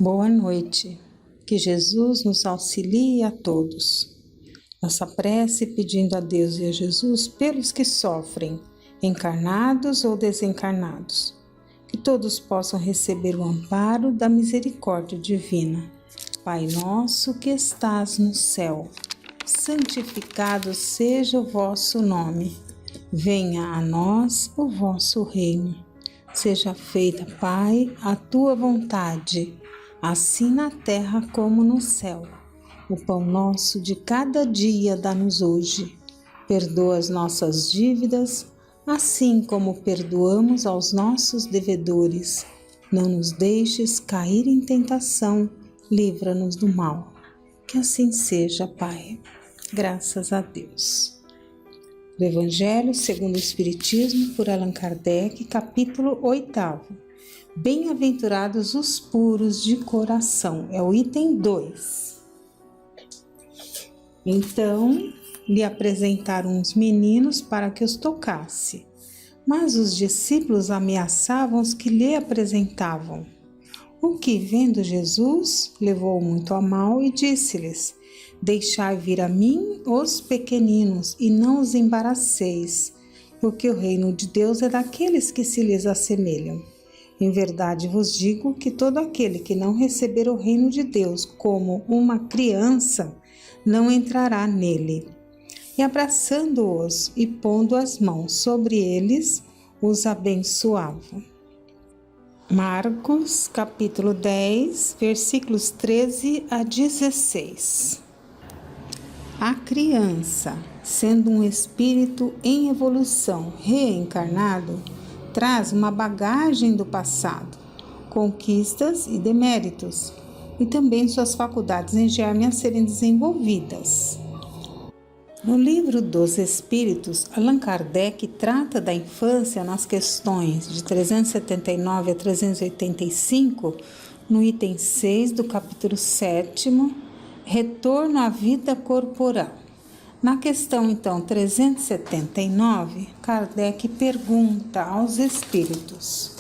Boa noite, que Jesus nos auxilie a todos. Nossa prece pedindo a Deus e a Jesus pelos que sofrem, encarnados ou desencarnados, que todos possam receber o amparo da misericórdia divina. Pai nosso que estás no céu, santificado seja o vosso nome. Venha a nós o vosso reino. Seja feita, Pai, a tua vontade, assim na terra como no céu. O pão nosso de cada dia dá-nos hoje. Perdoa as nossas dívidas, assim como perdoamos aos nossos devedores. Não nos deixes cair em tentação, livra-nos do mal. Que assim seja, Pai. Graças a Deus. Do Evangelho segundo o Espiritismo, por Allan Kardec, capítulo 8. Bem-aventurados os puros de coração. É o item 2. Então, lhe apresentaram uns meninos para que os tocasse. Mas os discípulos ameaçavam os que lhe apresentavam. O que, vendo Jesus, levou muito a mal e disse-lhes: Deixai vir a mim os pequeninos e não os embaraceis, porque o reino de Deus é daqueles que se lhes assemelham. Em verdade vos digo que todo aquele que não receber o reino de Deus como uma criança, não entrará nele. E abraçando-os e pondo as mãos sobre eles, os abençoava. Marcos, capítulo 10, versículos 13 a 16. A criança, sendo um espírito em evolução reencarnado, traz uma bagagem do passado, conquistas e deméritos, e também suas faculdades em germe a serem desenvolvidas. No livro dos Espíritos, Allan Kardec trata da infância nas questões de 379 a 385, no item 6 do capítulo 7º, Retorno à vida corporal. Na questão, então, 379, Kardec pergunta aos espíritos: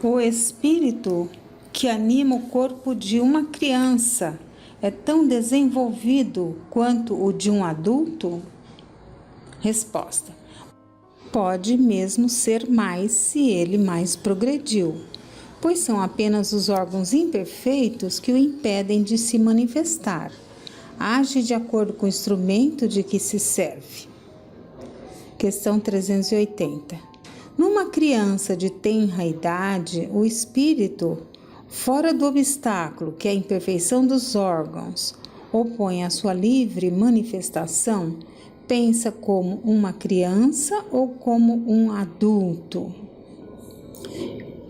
o espírito que anima o corpo de uma criança é tão desenvolvido quanto o de um adulto? Resposta: pode mesmo ser mais se ele mais progrediu, pois são apenas os órgãos imperfeitos que o impedem de se manifestar. Age de acordo com o instrumento de que se serve. Questão 380. Numa criança de tenra idade, o espírito, fora do obstáculo que é a imperfeição dos órgãos opõe à sua livre manifestação, pensa como uma criança ou como um adulto?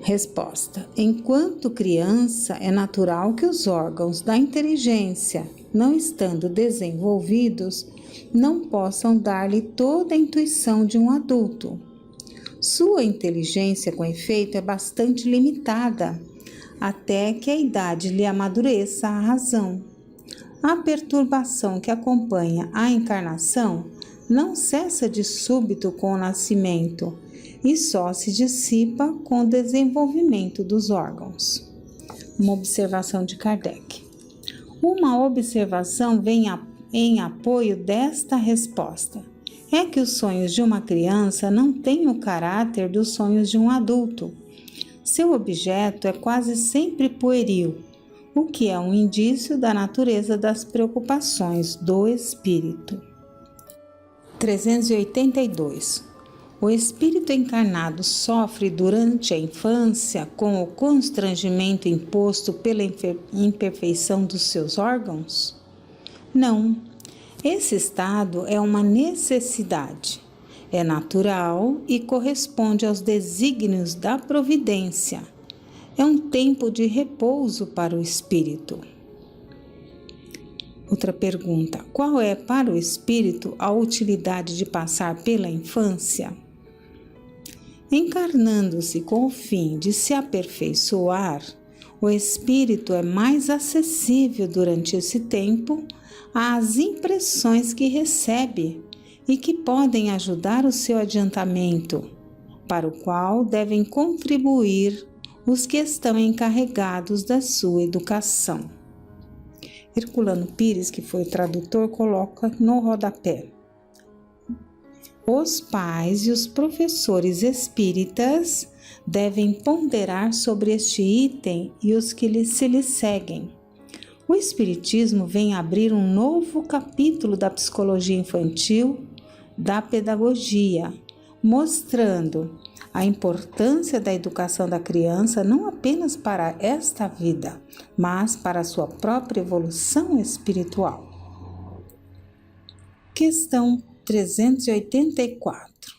Resposta: enquanto criança, é natural que os órgãos da inteligência, não estando desenvolvidos, não possam dar-lhe toda a intuição de um adulto. Sua inteligência, com efeito, é bastante limitada, até que a idade lhe amadureça a razão. A perturbação que acompanha a encarnação não cessa de súbito com o nascimento e só se dissipa com o desenvolvimento dos órgãos. Uma observação de Kardec. Uma observação vem em apoio desta resposta. É que os sonhos de uma criança não têm o caráter dos sonhos de um adulto. Seu objeto é quase sempre pueril, o que é um indício da natureza das preocupações do espírito. 382. O espírito encarnado sofre durante a infância com o constrangimento imposto pela imperfeição dos seus órgãos? Não. Esse estado é uma necessidade. É natural e corresponde aos desígnios da providência. É um tempo de repouso para o espírito. Outra pergunta: qual é para o espírito a utilidade de passar pela infância? Encarnando-se com o fim de se aperfeiçoar, o espírito é mais acessível durante esse tempo às impressões que recebe e que podem ajudar o seu adiantamento, para o qual devem contribuir os que estão encarregados da sua educação. Herculano Pires, que foi o tradutor, coloca no rodapé: os pais e os professores espíritas devem ponderar sobre este item e os que se lhe seguem. O Espiritismo vem abrir um novo capítulo da psicologia infantil, da pedagogia, mostrando a importância da educação da criança não apenas para esta vida, mas para a sua própria evolução espiritual. Questão 384.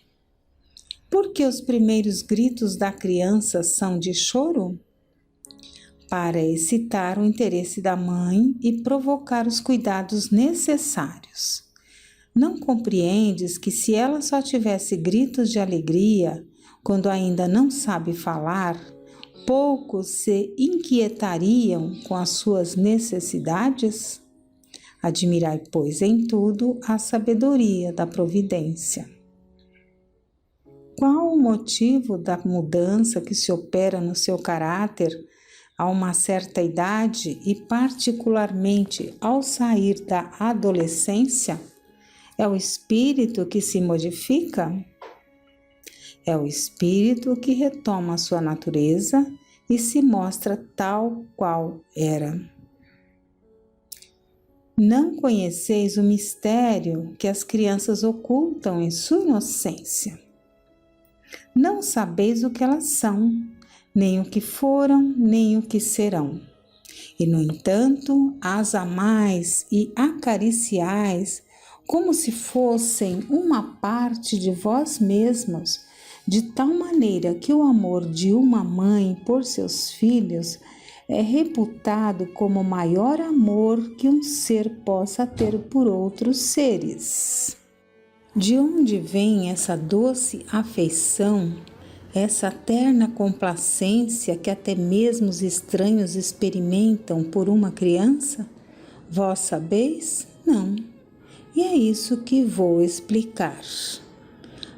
Por que os primeiros gritos da criança são de choro? Para excitar o interesse da mãe e provocar os cuidados necessários. Não compreendes que se ela só tivesse gritos de alegria, quando ainda não sabe falar, poucos se inquietariam com as suas necessidades? Admirai, pois, em tudo a sabedoria da providência. Qual o motivo da mudança que se opera no seu caráter a uma certa idade e particularmente ao sair da adolescência? É o espírito que se modifica? É o espírito que retoma a sua natureza e se mostra tal qual era. Não conheceis o mistério que as crianças ocultam em sua inocência. Não sabeis o que elas são, nem o que foram, nem o que serão. E, no entanto, as amais e acariciais como se fossem uma parte de vós mesmos, de tal maneira que o amor de uma mãe por seus filhos é reputado como o maior amor que um ser possa ter por outros seres. De onde vem essa doce afeição, essa terna complacência que até mesmo os estranhos experimentam por uma criança? Vós sabeis? Não. E é isso que vou explicar.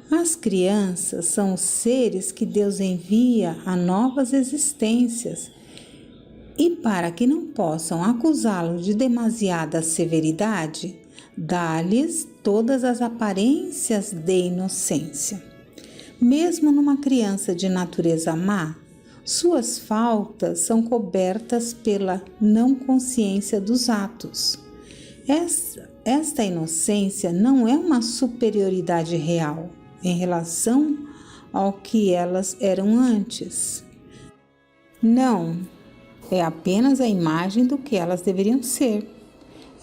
As crianças são os seres que Deus envia a novas existências e, para que não possam acusá-los de demasiada severidade, dá-lhes todas as aparências de inocência. Mesmo numa criança de natureza má, suas faltas são cobertas pela não consciência dos atos. Esta inocência não é uma superioridade real em relação ao que elas eram antes. Não, é apenas a imagem do que elas deveriam ser.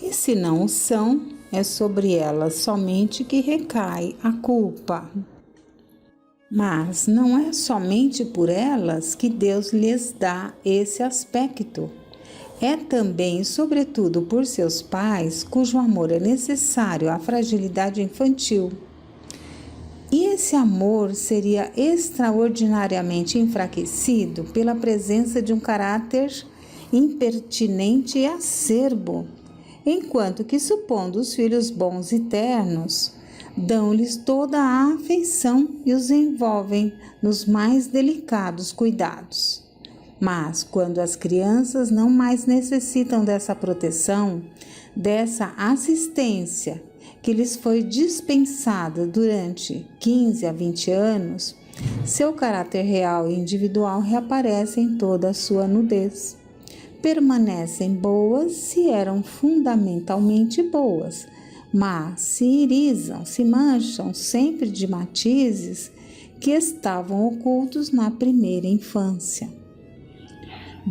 E se não o são, é sobre elas somente que recai a culpa. Mas não é somente por elas que Deus lhes dá esse aspecto. É também e sobretudo por seus pais, cujo amor é necessário à fragilidade infantil. E esse amor seria extraordinariamente enfraquecido pela presença de um caráter impertinente e acerbo, enquanto que, supondo os filhos bons e ternos, dão-lhes toda a afeição e os envolvem nos mais delicados cuidados. Mas, quando as crianças não mais necessitam dessa proteção, dessa assistência que lhes foi dispensada durante 15 a 20 anos, seu caráter real e individual reaparece em toda a sua nudez. Permanecem boas se eram fundamentalmente boas, mas se irisam, se mancham sempre de matizes que estavam ocultos na primeira infância.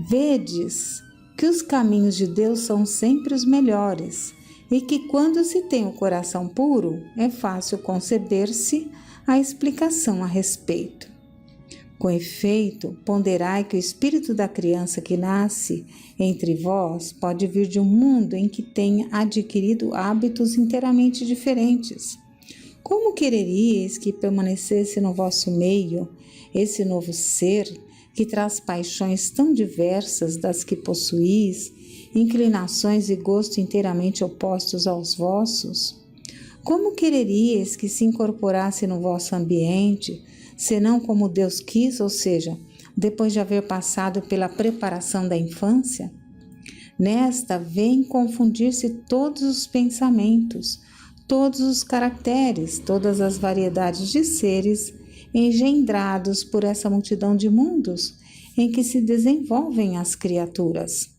Vedes que os caminhos de Deus são sempre os melhores e que, quando se tem o coração puro, é fácil conceber-se a explicação a respeito. Com efeito, ponderai que o espírito da criança que nasce entre vós pode vir de um mundo em que tenha adquirido hábitos inteiramente diferentes. Como quereríeis que permanecesse no vosso meio esse novo ser que traz paixões tão diversas das que possuís, inclinações e gostos inteiramente opostos aos vossos? Como quereríeis que se incorporasse no vosso ambiente, senão como Deus quis, ou seja, depois de haver passado pela preparação da infância? Nesta vem confundir-se todos os pensamentos, todos os caracteres, todas as variedades de seres engendrados por essa multidão de mundos em que se desenvolvem as criaturas.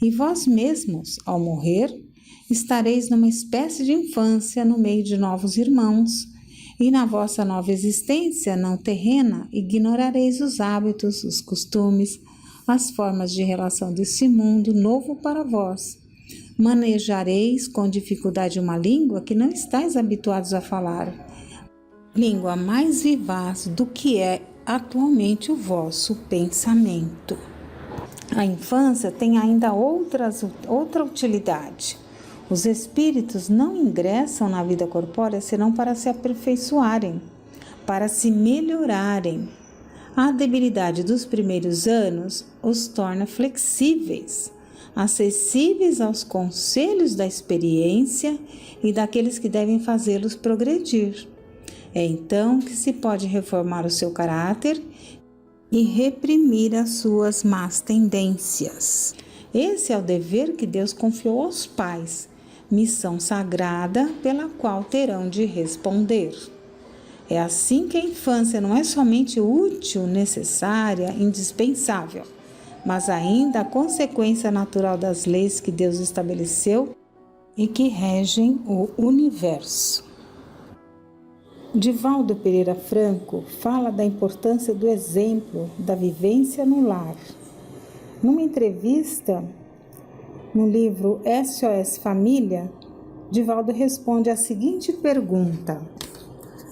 E vós mesmos, ao morrer, estareis numa espécie de infância no meio de novos irmãos, e na vossa nova existência não terrena ignorareis os hábitos, os costumes, as formas de relação desse mundo novo para vós. Manejareis com dificuldade uma língua que não estáis habituados a falar, língua mais vivaz do que é atualmente o vosso pensamento. A infância tem ainda outra utilidade. Os espíritos não ingressam na vida corpórea senão para se aperfeiçoarem, para se melhorarem. A debilidade dos primeiros anos os torna flexíveis, acessíveis aos conselhos da experiência e daqueles que devem fazê-los progredir. É então que se pode reformar o seu caráter e reprimir as suas más tendências. Esse é o dever que Deus confiou aos pais, missão sagrada pela qual terão de responder. É assim que a infância não é somente útil, necessária, indispensável, mas ainda a consequência natural das leis que Deus estabeleceu e que regem o universo. Divaldo Pereira Franco fala da importância do exemplo, da vivência no lar. Numa entrevista no livro SOS Família, Divaldo responde a seguinte pergunta: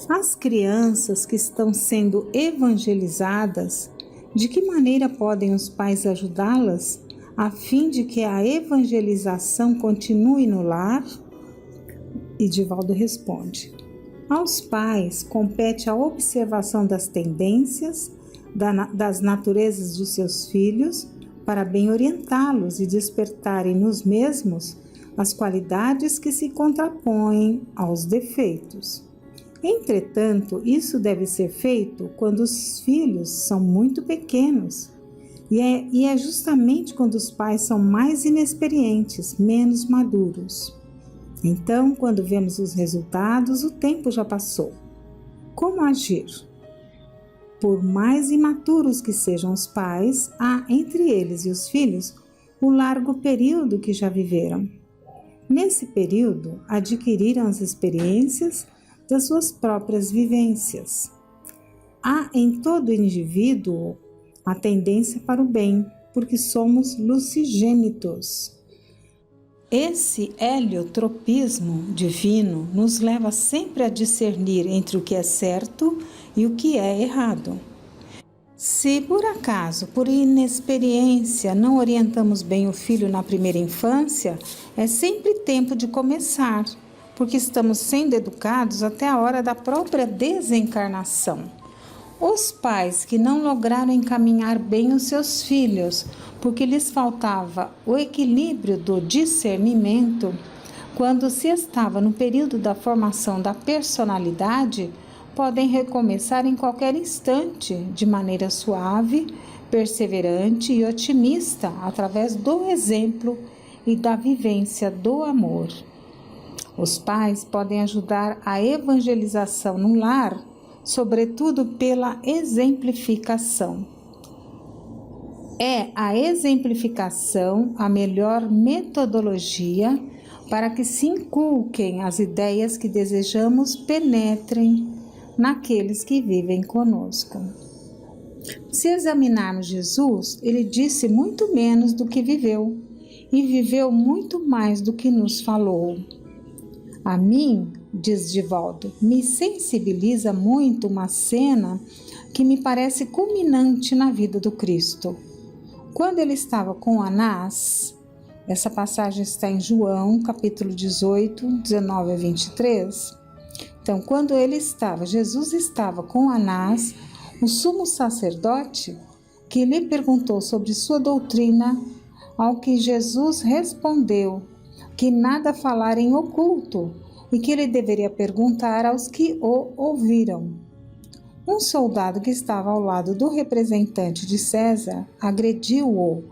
as crianças que estão sendo evangelizadas, de que maneira podem os pais ajudá-las a fim de que a evangelização continue no lar? E Divaldo responde: aos pais compete a observação das tendências, das naturezas de seus filhos, para bem orientá-los e despertarem nos mesmos as qualidades que se contrapõem aos defeitos. Entretanto, isso deve ser feito quando os filhos são muito pequenos, e é justamente quando os pais são mais inexperientes, menos maduros. Então, quando vemos os resultados, o tempo já passou. Como agir? Por mais imaturos que sejam os pais, há entre eles e os filhos o largo período que já viveram. Nesse período, adquiriram as experiências das suas próprias vivências. Há em todo indivíduo a tendência para o bem, porque somos lucigênitos. Esse heliotropismo divino nos leva sempre a discernir entre o que é certo e o que é errado. Se por acaso, por inexperiência, não orientamos bem o filho na primeira infância, é sempre tempo de começar, porque estamos sendo educados até a hora da própria desencarnação. Os pais que não lograram encaminhar bem os seus filhos, porque lhes faltava o equilíbrio do discernimento, quando se estava no período da formação da personalidade, podem recomeçar em qualquer instante, de maneira suave, perseverante e otimista, através do exemplo e da vivência do amor. Os pais podem ajudar a evangelização no lar, sobretudo pela exemplificação. É a exemplificação a melhor metodologia para que se inculquem as ideias que desejamos penetrem naqueles que vivem conosco. Se examinarmos Jesus, ele disse muito menos do que viveu e viveu muito mais do que nos falou. A mim, diz Divaldo, me sensibiliza muito uma cena que me parece culminante na vida do Cristo. Quando ele estava com Anás, essa passagem está em João, capítulo 18, 19 a 23. Então, quando Jesus estava com Anás, o sumo sacerdote, que lhe perguntou sobre sua doutrina, ao que Jesus respondeu que nada falar em oculto e que ele deveria perguntar aos que o ouviram. Um soldado que estava ao lado do representante de César agrediu-o,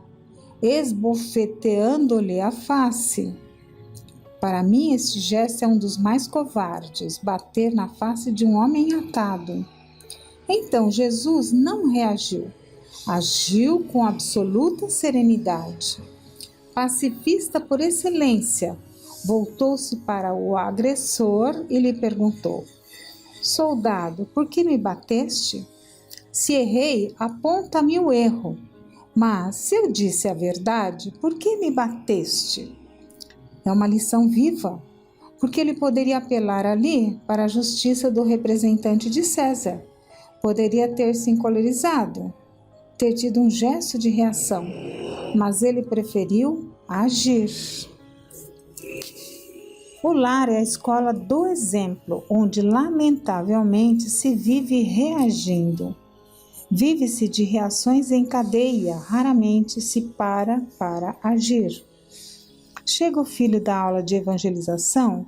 esbofeteando-lhe a face. Para mim, este gesto é um dos mais covardes, bater na face de um homem atado. Então Jesus não reagiu, agiu com absoluta serenidade. Pacifista por excelência, voltou-se para o agressor e lhe perguntou: Soldado, por que me bateste? Se errei, aponta-me o erro. Mas se eu disse a verdade, por que me bateste? É uma lição viva, porque ele poderia apelar ali para a justiça do representante de César. Poderia ter se encolerizado, ter tido um gesto de reação, mas ele preferiu agir. O lar é a escola do exemplo, onde lamentavelmente se vive reagindo. Vive-se de reações em cadeia, raramente se para agir. Chega o filho da aula de evangelização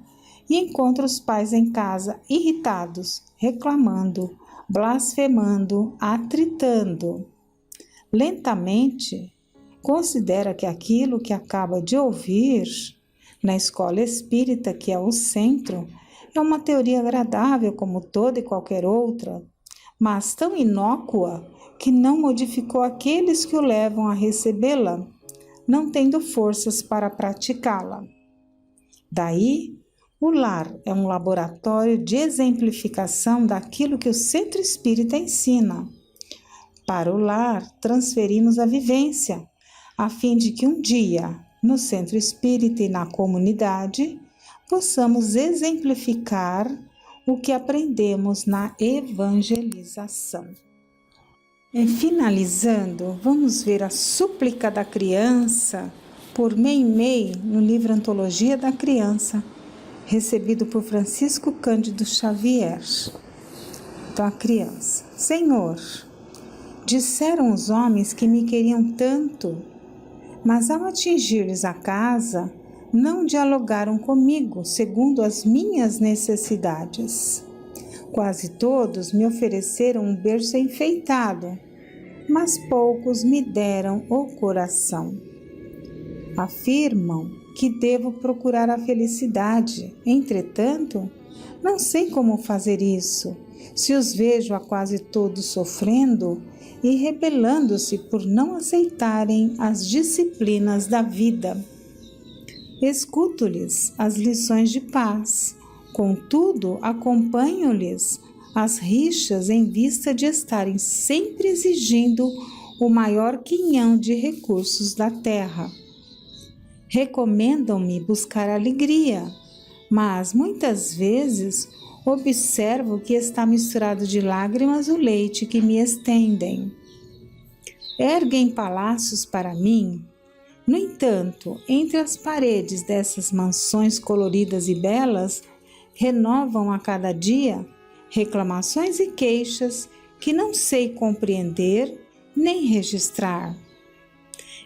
e encontra os pais em casa irritados, reclamando, blasfemando, atritando. Lentamente, considera que aquilo que acaba de ouvir na escola espírita, que é o centro, é uma teoria agradável como toda e qualquer outra, mas tão inócua que não modificou aqueles que o levam a recebê-la, não tendo forças para praticá-la. Daí, o lar é um laboratório de exemplificação daquilo que o centro espírita ensina. Para o lar, transferimos a vivência, a fim de que um dia, no centro espírita e na comunidade, possamos exemplificar o que aprendemos na evangelização. E finalizando, vamos ver a súplica da criança por Meimei no livro Antologia da Criança, recebido por Francisco Cândido Xavier. Então a criança: Senhor, disseram os homens que me queriam tanto, mas ao atingir-lhes a casa, não dialogaram comigo segundo as minhas necessidades. Quase todos me ofereceram um berço enfeitado, mas poucos me deram o coração. Afirmam que devo procurar a felicidade, entretanto, não sei como fazer isso, se os vejo a quase todos sofrendo e rebelando-se por não aceitarem as disciplinas da vida. Escuto-lhes as lições de paz, contudo acompanho-lhes as rixas em vista de estarem sempre exigindo o maior quinhão de recursos da terra. Recomendam-me buscar alegria, mas muitas vezes observo que está misturado de lágrimas o leite que me estendem. Erguem palácios para mim. No entanto, entre as paredes dessas mansões coloridas e belas, renovam a cada dia reclamações e queixas que não sei compreender nem registrar.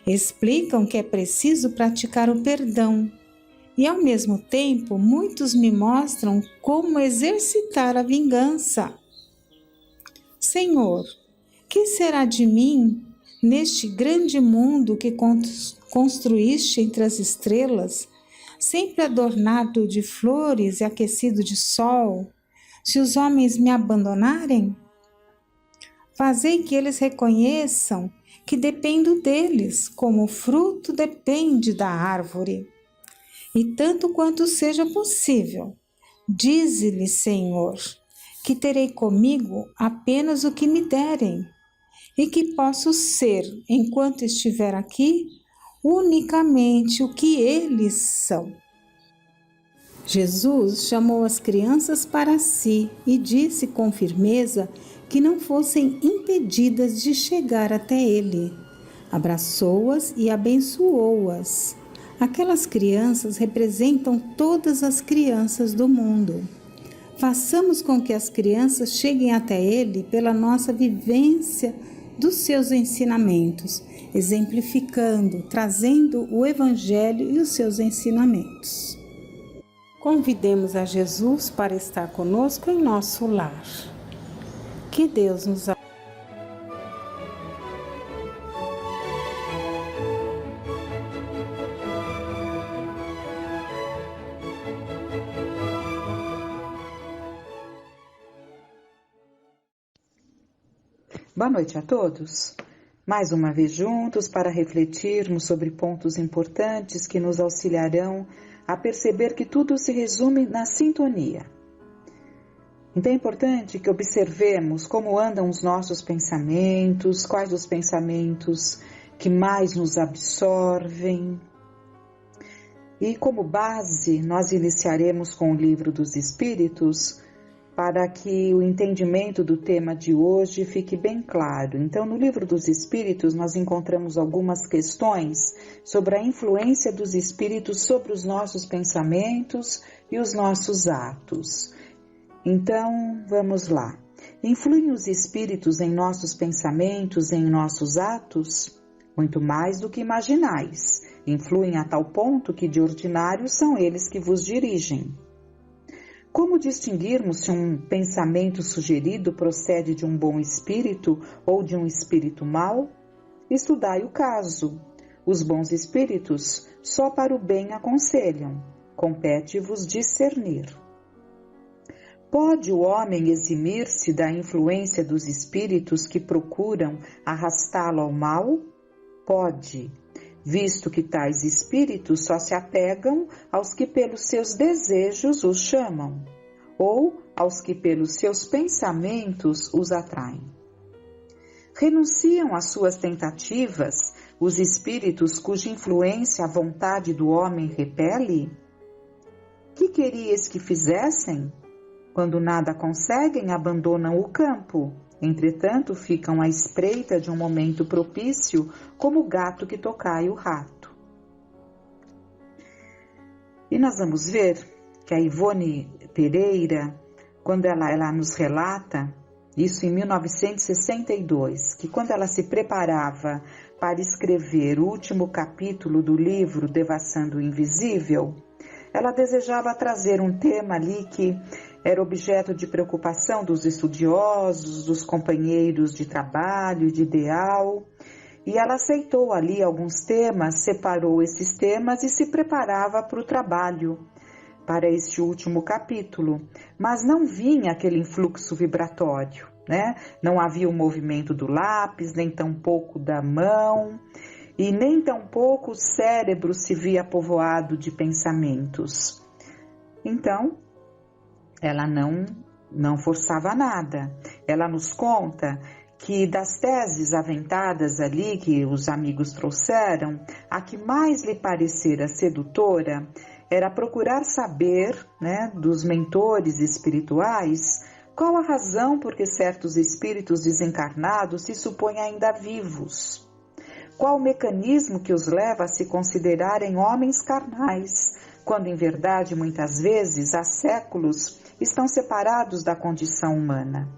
Explicam que é preciso praticar o perdão e, ao mesmo tempo, muitos me mostram como exercitar a vingança. Senhor, que será de mim neste grande mundo que construíste entre as estrelas, sempre adornado de flores e aquecido de sol, se os homens me abandonarem? Fazei que eles reconheçam que dependo deles, como o fruto depende da árvore. E tanto quanto seja possível, dize-lhe, Senhor, que terei comigo apenas o que me derem, e que posso ser, enquanto estiver aqui, unicamente o que eles são. Jesus chamou as crianças para si e disse com firmeza que não fossem impedidas de chegar até ele. Abraçou-as e abençoou-as. Aquelas crianças representam todas as crianças do mundo. Façamos com que as crianças cheguem até ele pela nossa vivência dos seus ensinamentos, exemplificando, trazendo o Evangelho e os seus ensinamentos. Convidemos a Jesus para estar conosco em nosso lar. Que Deus nos abençoe. Boa noite a todos. Mais uma vez juntos para refletirmos sobre pontos importantes que nos auxiliarão a perceber que tudo se resume na sintonia. Então é importante que observemos como andam os nossos pensamentos, quais os pensamentos que mais nos absorvem. E como base, nós iniciaremos com o Livro dos Espíritos, para que o entendimento do tema de hoje fique bem claro. Então, no Livro dos Espíritos, nós encontramos algumas questões sobre a influência dos espíritos sobre os nossos pensamentos e os nossos atos. Então, vamos lá. Influem os espíritos em nossos pensamentos e em nossos atos? Muito mais do que imaginais. Influem a tal ponto que, de ordinário, são eles que vos dirigem. Como distinguirmos se um pensamento sugerido procede de um bom espírito ou de um espírito mau? Estudai o caso. Os bons espíritos só para o bem aconselham. Compete-vos discernir. Pode o homem eximir-se da influência dos espíritos que procuram arrastá-lo ao mal? Pode, visto que tais espíritos só se apegam aos que pelos seus desejos os chamam, ou aos que pelos seus pensamentos os atraem. Renunciam às suas tentativas os espíritos cuja influência a vontade do homem repele? Que querias que fizessem? Quando nada conseguem, abandonam o campo. Entretanto, ficam à espreita de um momento propício, como o gato que tocai o rato. E nós vamos ver que a Ivone Pereira, quando ela nos relata, isso em 1962, que quando ela se preparava para escrever o último capítulo do livro Devassando o Invisível, ela desejava trazer um tema ali que era objeto de preocupação dos estudiosos, dos companheiros de trabalho, de ideal, e ela aceitou ali alguns temas, separou esses temas e se preparava para o trabalho, para este último capítulo, mas não vinha aquele influxo vibratório, né? Não havia o movimento do lápis, nem tampouco da mão, e nem tampouco o cérebro se via povoado de pensamentos. Então, ela não forçava nada. Ela nos conta que das teses aventadas ali que os amigos trouxeram, a que mais lhe parecera sedutora era procurar saber, né, dos mentores espirituais, qual a razão por que certos espíritos desencarnados se supõem ainda vivos. Qual o mecanismo que os leva a se considerarem homens carnais, quando em verdade muitas vezes há séculos estão separados da condição humana.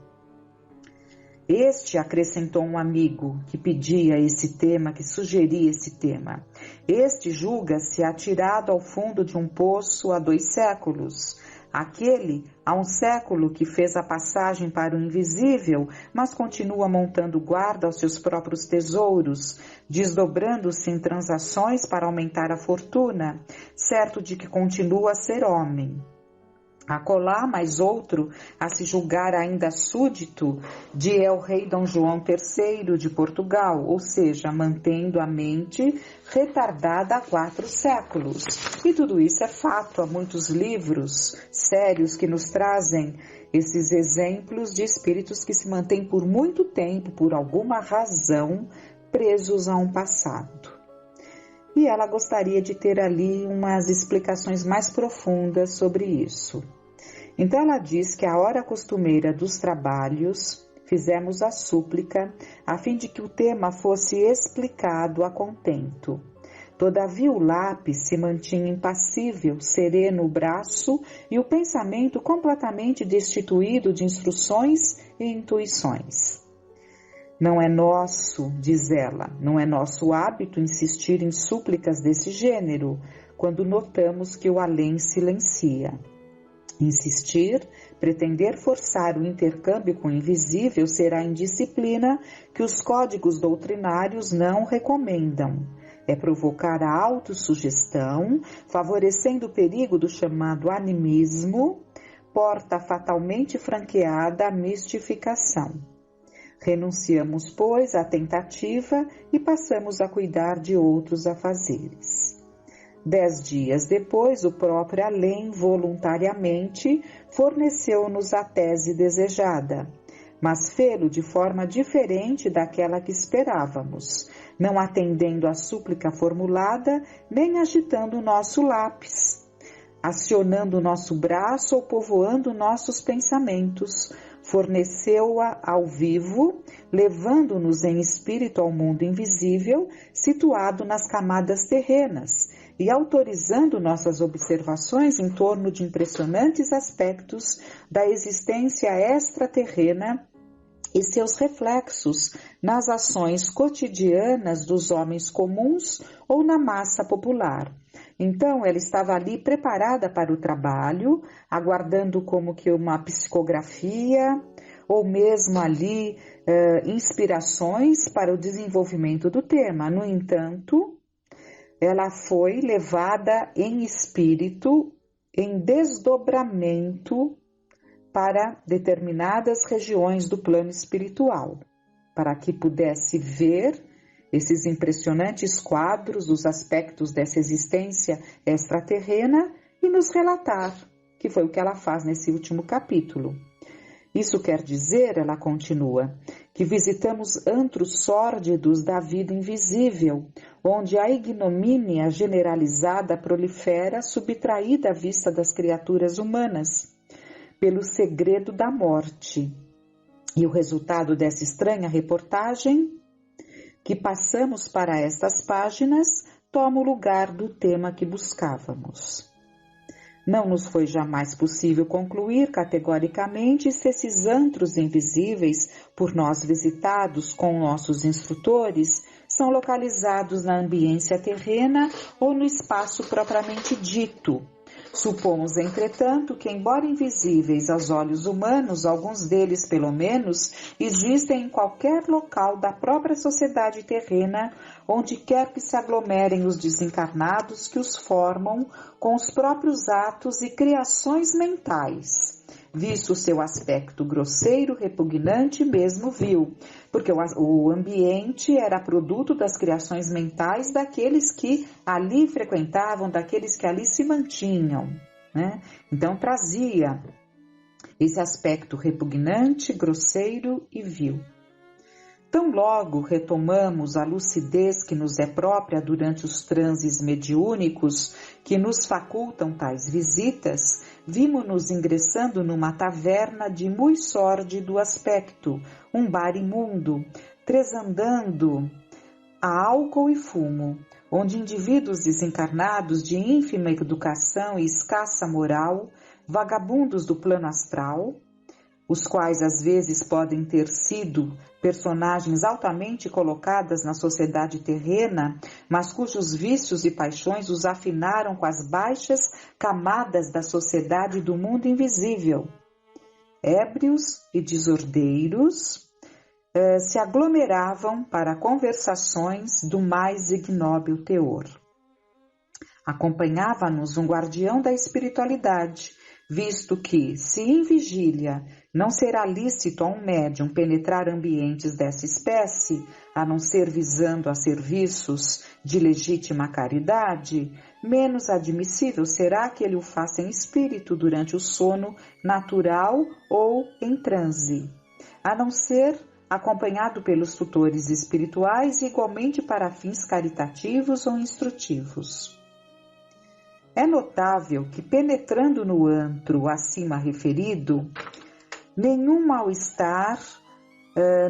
Este, acrescentou um amigo que pedia esse tema, que sugeria esse tema, este julga-se atirado ao fundo de um poço há 2 séculos, aquele há 1 século que fez a passagem para o invisível, mas continua montando guarda aos seus próprios tesouros, desdobrando-se em transações para aumentar a fortuna, certo de que continua a ser homem. Acolá mais outro a se julgar ainda súdito de el-rei Dom João III de Portugal, ou seja, mantendo a mente retardada há 4 séculos. E tudo isso é fato, há muitos livros sérios que nos trazem esses exemplos de espíritos que se mantêm por muito tempo, por alguma razão, presos a um passado. E ela gostaria de ter ali umas explicações mais profundas sobre isso. Então ela diz que a hora costumeira dos trabalhos fizemos a súplica a fim de que o tema fosse explicado a contento. Todavia o lápis se mantinha impassível, sereno o braço e o pensamento completamente destituído de instruções e intuições. Não é nosso, diz ela, não é nosso hábito insistir em súplicas desse gênero, quando notamos que o além silencia. Insistir, pretender forçar o intercâmbio com o invisível será indisciplina que os códigos doutrinários não recomendam. É provocar a autossugestão, favorecendo o perigo do chamado animismo, porta fatalmente franqueada à mistificação. Renunciamos, pois, à tentativa e passamos a cuidar de outros afazeres. 10 dias depois, o próprio além voluntariamente forneceu-nos a tese desejada, mas fê-lo de forma diferente daquela que esperávamos, não atendendo à súplica formulada, nem agitando o nosso lápis, acionando o nosso braço ou povoando nossos pensamentos. Forneceu-a ao vivo, levando-nos em espírito ao mundo invisível, situado nas camadas terrenas, e autorizando nossas observações em torno de impressionantes aspectos da existência extraterrena e seus reflexos nas ações cotidianas dos homens comuns ou na massa popular. Então, ela estava ali preparada para o trabalho, aguardando como que uma psicografia ou mesmo ali inspirações para o desenvolvimento do tema. No entanto, ela foi levada em espírito, em desdobramento para determinadas regiões do plano espiritual, para que pudesse ver esses impressionantes quadros, os aspectos dessa existência extraterrena e nos relatar, que foi o que ela faz nesse último capítulo. Isso quer dizer, ela continua, que visitamos antros sórdidos da vida invisível, onde a ignomínia generalizada prolifera, subtraída à vista das criaturas humanas, pelo segredo da morte. E o resultado dessa estranha reportagem que passamos para estas páginas toma o lugar do tema que buscávamos. Não nos foi jamais possível concluir categoricamente se esses antros invisíveis, por nós visitados com nossos instrutores, são localizados na ambiência terrena ou no espaço propriamente dito. Supomos, entretanto, que, embora invisíveis aos olhos humanos, alguns deles, pelo menos, existem em qualquer local da própria sociedade terrena, onde quer que se aglomerem os desencarnados que os formam com os próprios atos e criações mentais, visto o seu aspecto grosseiro, repugnante, mesmo vil, porque o ambiente era produto das criações mentais daqueles que ali frequentavam, daqueles que ali se mantinham, né? Então trazia esse aspecto repugnante, grosseiro e vil. Tão logo retomamos a lucidez que nos é própria durante os transes mediúnicos que nos facultam tais visitas, vimos-nos ingressando numa taverna de muito sórdido aspecto, um bar imundo, tresandando a álcool e fumo, onde indivíduos desencarnados de ínfima educação e escassa moral, vagabundos do plano astral, os quais às vezes podem ter sido personagens altamente colocadas na sociedade terrena, mas cujos vícios e paixões os afinaram com as baixas camadas da sociedade do mundo invisível. Ébrios e desordeiros se aglomeravam para conversações do mais ignóbil teor. Acompanhava-nos um guardião da espiritualidade, visto que, se em vigília não será lícito a um médium penetrar ambientes dessa espécie, a não ser visando a serviços de legítima caridade, menos admissível será que ele o faça em espírito durante o sono natural ou em transe, a não ser acompanhado pelos tutores espirituais igualmente para fins caritativos ou instrutivos. É notável que, penetrando no antro acima referido, nenhum mal-estar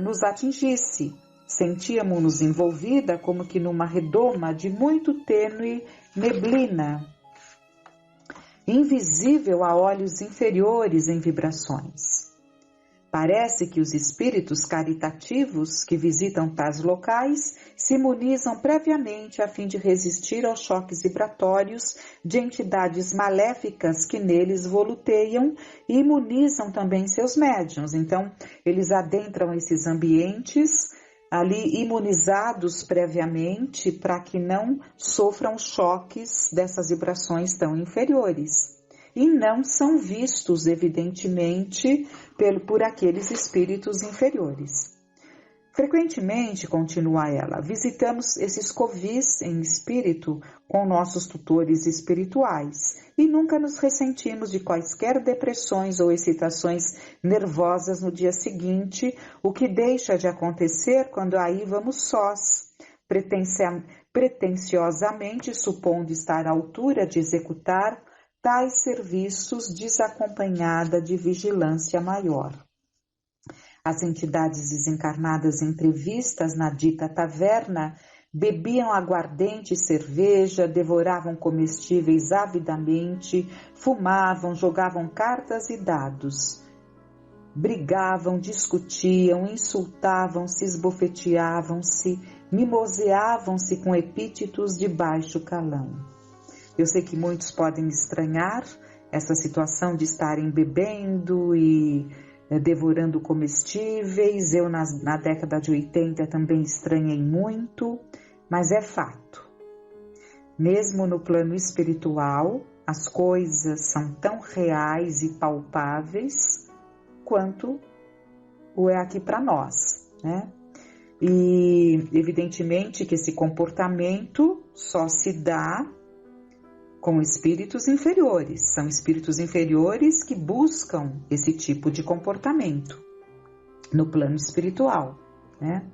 nos atingisse. Sentíamos-nos envolvida como que numa redoma de muito tênue neblina, invisível a olhos inferiores em vibrações. Parece que os espíritos caritativos que visitam tais locais se imunizam previamente a fim de resistir aos choques vibratórios de entidades maléficas que neles voluteiam e imunizam também seus médiuns. Então, eles adentram esses ambientes ali imunizados previamente para que não sofram choques dessas vibrações tão inferiores. E não são vistos, evidentemente, por aqueles espíritos inferiores. Frequentemente, continua ela, visitamos esses covis em espírito com nossos tutores espirituais e nunca nos ressentimos de quaisquer depressões ou excitações nervosas no dia seguinte, o que deixa de acontecer quando aí vamos sós, pretensiosamente supondo estar à altura de executar tais serviços desacompanhada de vigilância maior. As entidades desencarnadas entrevistas na dita taverna bebiam aguardente e cerveja, devoravam comestíveis avidamente, fumavam, jogavam cartas e dados. Brigavam, discutiam, insultavam-se, esbofeteavam-se, mimoseavam-se com epítetos de baixo calão. Eu sei que muitos podem estranhar essa situação de estarem bebendo e devorando comestíveis. Eu, na década de 80, também estranhei muito, mas é fato. Mesmo no plano espiritual, as coisas são tão reais e palpáveis quanto o é aqui para nós, né? E, evidentemente, que esse comportamento só se dá com espíritos inferiores. São espíritos inferiores que buscam esse tipo de comportamento no plano espiritual, né?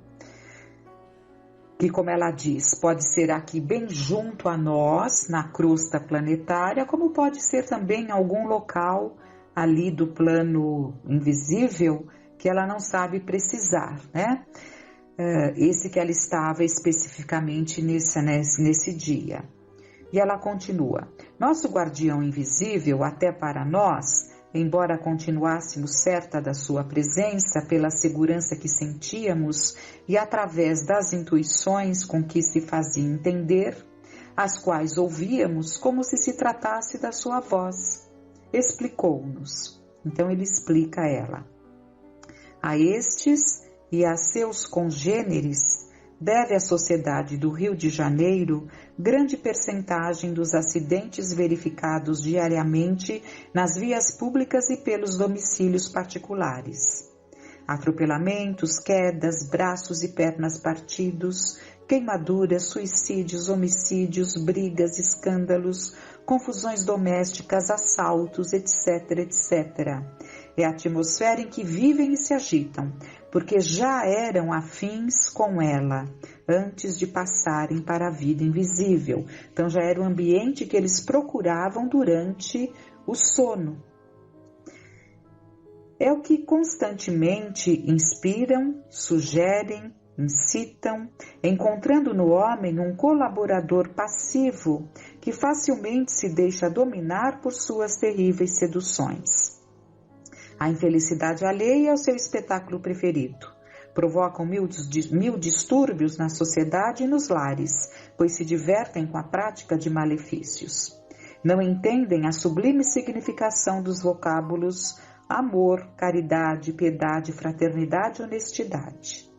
Que, como ela diz, pode ser aqui bem junto a nós, na crosta planetária, como pode ser também em algum local ali do plano invisível que ela não sabe precisar, né? Esse que ela estava especificamente nesse dia. E ela continua, nosso guardião invisível, até para nós, embora continuássemos certa da sua presença pela segurança que sentíamos e através das intuições com que se fazia entender, as quais ouvíamos como se tratasse da sua voz, explicou-nos. Então ele explica a ela. A estes e a seus congêneres deve a sociedade do Rio de Janeiro grande percentagem dos acidentes verificados diariamente nas vias públicas e pelos domicílios particulares. Atropelamentos, quedas, braços e pernas partidos, queimaduras, suicídios, homicídios, brigas, escândalos, confusões domésticas, assaltos, etc., etc. É a atmosfera em que vivem e se agitam, porque já eram afins com ela, antes de passarem para a vida invisível. Então já era o ambiente que eles procuravam durante o sono. É o que constantemente inspiram, sugerem, incitam, encontrando no homem um colaborador passivo que facilmente se deixa dominar por suas terríveis seduções. A infelicidade alheia é o seu espetáculo preferido. Provocam mil distúrbios na sociedade e nos lares, pois se divertem com a prática de malefícios. Não entendem a sublime significação dos vocábulos amor, caridade, piedade, fraternidade e honestidade.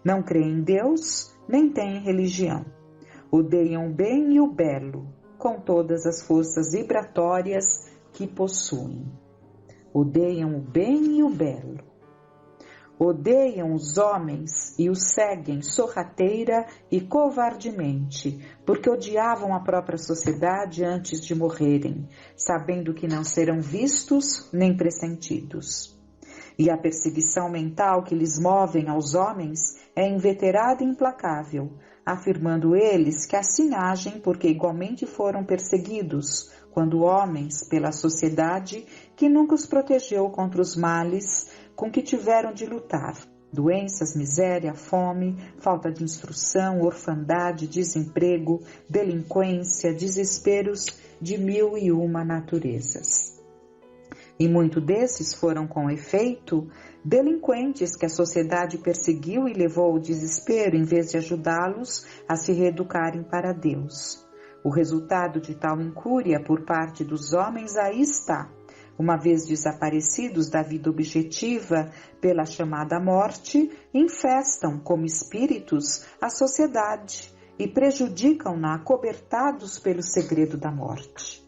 Não creem em Deus, nem têm religião. Odeiam o bem e o belo, com todas as forças vibratórias que possuem. Odeiam o bem e o belo. Odeiam os homens e os seguem sorrateira e covardemente, porque odiavam a própria sociedade antes de morrerem, sabendo que não serão vistos nem pressentidos. E a perseguição mental que lhes movem aos homens é inveterada e implacável, afirmando eles que assim agem porque igualmente foram perseguidos, quando homens, pela sociedade, que nunca os protegeu contra os males com que tiveram de lutar, doenças, miséria, fome, falta de instrução, orfandade, desemprego, delinquência, desesperos de 1001 naturezas. e muitos desses foram, com efeito, delinquentes que a sociedade perseguiu e levou ao desespero em vez de ajudá-los a se reeducarem para Deus. O resultado de tal incúria por parte dos homens aí está. Uma vez desaparecidos da vida objetiva pela chamada morte, infestam como espíritos a sociedade e prejudicam-na acobertados pelo segredo da morte.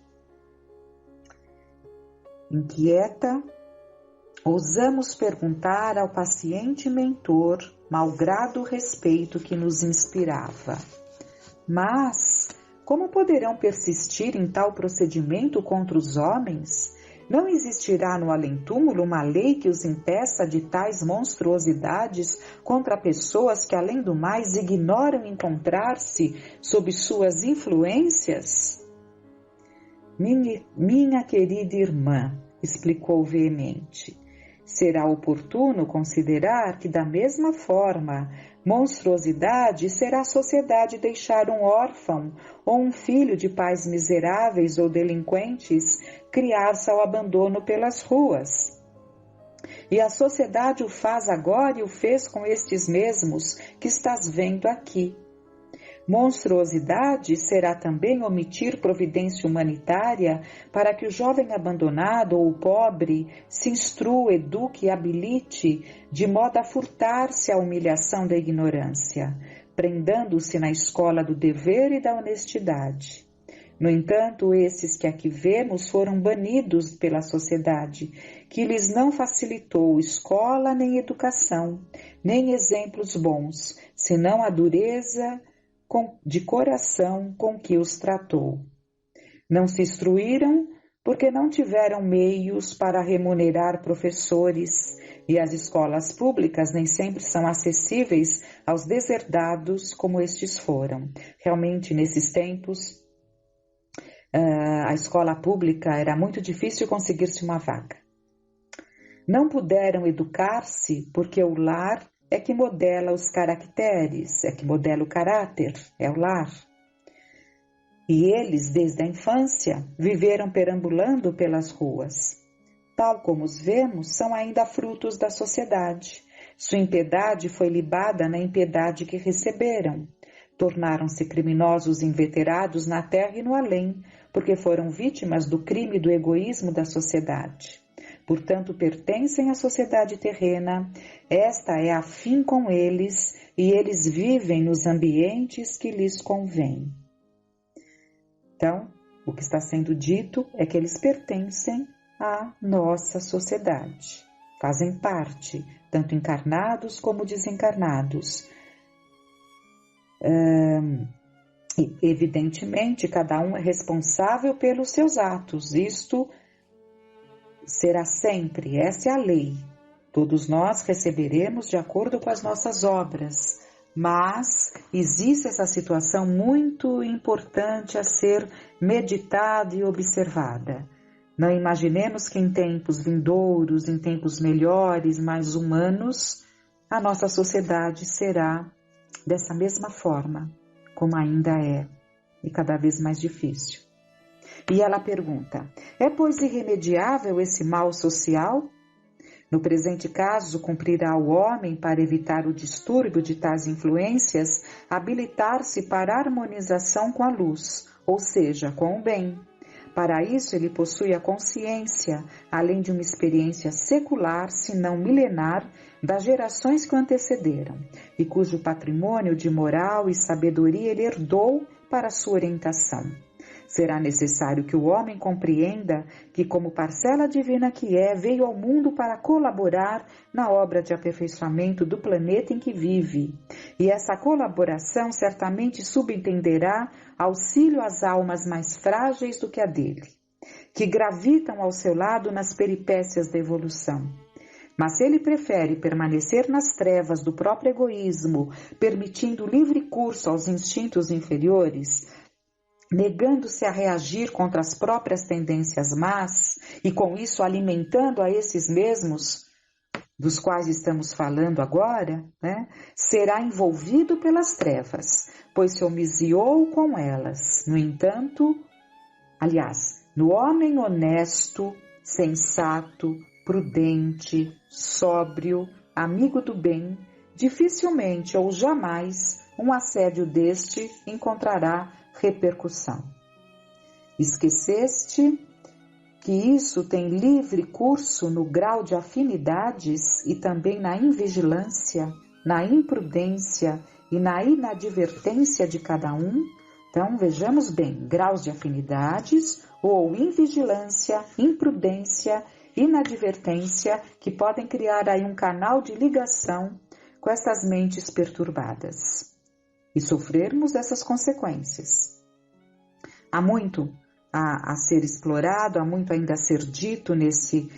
Inquieta, ousamos perguntar ao paciente mentor, malgrado o respeito que nos inspirava. Mas como poderão persistir em tal procedimento contra os homens? Não existirá no além-túmulo uma lei que os impeça de tais monstruosidades contra pessoas que, além do mais, ignoram encontrar-se sob suas influências? Minha querida irmã, explicou veemente, será oportuno considerar que, da mesma forma, monstruosidade será a sociedade deixar um órfão ou um filho de pais miseráveis ou delinquentes criar-se ao abandono pelas ruas. E a sociedade o faz agora e o fez com estes mesmos que estás vendo aqui. Monstruosidade será também omitir providência humanitária para que o jovem abandonado ou o pobre se instrua, eduque e habilite de modo a furtar-se à humilhação da ignorância, prendando-se na escola do dever e da honestidade. No entanto, esses que aqui vemos foram banidos pela sociedade, que lhes não facilitou escola nem educação, nem exemplos bons, senão a dureza de coração com que os tratou. Não se instruíram porque não tiveram meios para remunerar professores, e as escolas públicas nem sempre são acessíveis aos deserdados como estes foram. Realmente, nesses tempos, a escola pública era muito difícil conseguir-se uma vaga. Não puderam educar-se porque o lar é que modela os caracteres, é que modela o caráter, é o lar. E eles, desde a infância, viveram perambulando pelas ruas. Tal como os vemos, são ainda frutos da sociedade. Sua impiedade foi libada na impiedade que receberam. Tornaram-se criminosos inveterados na terra e no além, porque foram vítimas do crime e do egoísmo da sociedade. Portanto, pertencem à sociedade terrena, esta é afim com eles e eles vivem nos ambientes que lhes convém. Então, o que está sendo dito é que eles pertencem à nossa sociedade, fazem parte, tanto encarnados como desencarnados. Evidentemente, cada um é responsável pelos seus atos, isto será sempre, essa é a lei. Todos nós receberemos de acordo com as nossas obras, mas existe essa situação muito importante a ser meditada e observada. Não imaginemos que em tempos vindouros, em tempos melhores, mais humanos, a nossa sociedade será dessa mesma forma, como ainda é, e cada vez mais difícil. E ela pergunta, é pois irremediável esse mal social? No presente caso, cumprirá o homem, para evitar o distúrbio de tais influências, habilitar-se para a harmonização com a luz, ou seja, com o bem. Para isso, ele possui a consciência, além de uma experiência secular, se não milenar, das gerações que o antecederam, e cujo patrimônio de moral e sabedoria ele herdou para sua orientação. Será necessário que o homem compreenda que, como parcela divina que é, veio ao mundo para colaborar na obra de aperfeiçoamento do planeta em que vive. E essa colaboração certamente subentenderá auxílio às almas mais frágeis do que a dele, que gravitam ao seu lado nas peripécias da evolução. Mas se ele prefere permanecer nas trevas do próprio egoísmo, permitindo livre curso aos instintos inferiores, negando-se a reagir contra as próprias tendências más e com isso alimentando a esses mesmos dos quais estamos falando agora, será envolvido pelas trevas, pois se homiziou com elas. No entanto, no homem honesto sensato, prudente, sóbrio, amigo do bem, dificilmente ou jamais um assédio deste encontrará repercussão. Esqueceste que isso tem livre curso no grau de afinidades e também na invigilância, na imprudência e na inadvertência de cada um? Então, vejamos bem, graus de afinidades ou invigilância, imprudência, inadvertência, que podem criar aí um canal de ligação com essas mentes perturbadas e sofrermos essas consequências. Há muito a ser explorado, há muito ainda a ser dito nesse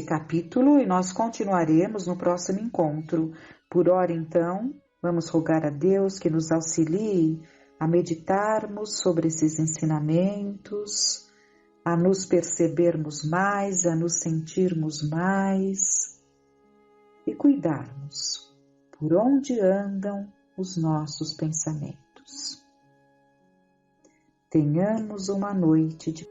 capítulo e nós continuaremos no próximo encontro. Por ora, então, vamos rogar a Deus que nos auxilie a meditarmos sobre esses ensinamentos, a nos percebermos mais, a nos sentirmos mais e cuidarmos por onde andam os nossos pensamentos. Tenhamos uma noite de